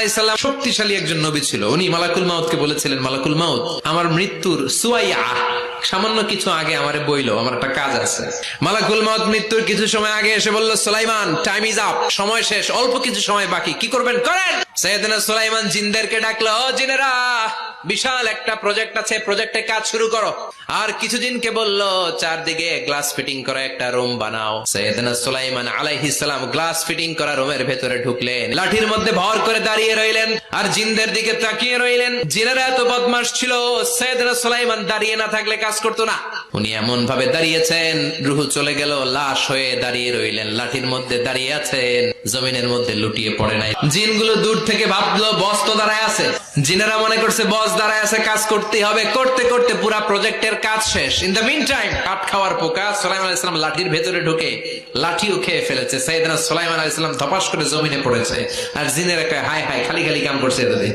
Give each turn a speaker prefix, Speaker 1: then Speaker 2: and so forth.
Speaker 1: আলাইহিস সালাম শক্তিশালী একজন নবী ছিল। উনি মালাকুল মাউতকে বলেছিলেন, মালাকুল মাউত, আমার মৃত্যুর সুয়াইয়া সামান্য কিছু আগে আমারে বইলো, আমার একটা কাজ আছে। মালাকুল মাউত মৃত্যুর কিছু সময় আগে এসে বলল, সুলাইমান, টাইম ইজ আপ, সময় শেষ, অল্প কিছু সময় বাকি, কি করবেন করেন। সাইয়েদনা সুলাইমান জিনদেরকে ডাকলো, ও জিনেরা, বিশাল একটা প্রজেক্ট আছে, প্রজেক্টে কাজ শুরু করো। আর কিছু জিনকে বলল, চারদিকে গ্লাস ফিটিং করা একটা রুম বানাও। সাইয়েদনা সুলাইমান আলাইহিস সালাম গ্লাস ফিটিং করা রুমের ভেতরে ঢুকলেন, লাঠির মধ্যে ভর করে দাঁড়িয়ে রইলেন আর জিনদের দিকে তাকিয়ে রইলেন। জিনেরা এত বদমাশ ছিল, সাইয়েদনা সুলাইমান দাঁড়িয়ে না থাকলে কাজ করতো না। উনি এমন ভাবে দাঁড়িয়েছেন, রুহু চলে গেল, লাশ হয়ে দাঁড়িয়ে রইলেন, লাঠির মধ্যে দাঁড়িয়ে আছেন, জমিনের মধ্যে লুটিয়ে পড়ে নাই। জিনগুলো দূর থেকে ভাবলো বস তো দাঁড়ায় আছে। জিনেরা মনে করছে বস দাঁড়ায় আছে, কাজ করতেই হবে। করতে করতে পুরা প্রজেক্টের কাজ শেষ। ইন দ্য মিন টাইম কাঠ খাওয়ার পোকা সুলাইমান আলাইহিস সালাম লাঠির ভেতরে ঢুকে লাঠিও খেয়ে ফেলেছে। সাইয়েদনা সুলাইমান আলাইহিস সালাম ধপাস করে জমিনে পড়েছে। আর জিনেরা কয়, হায় হায়, খালি খালি কাম করছে এতদিন।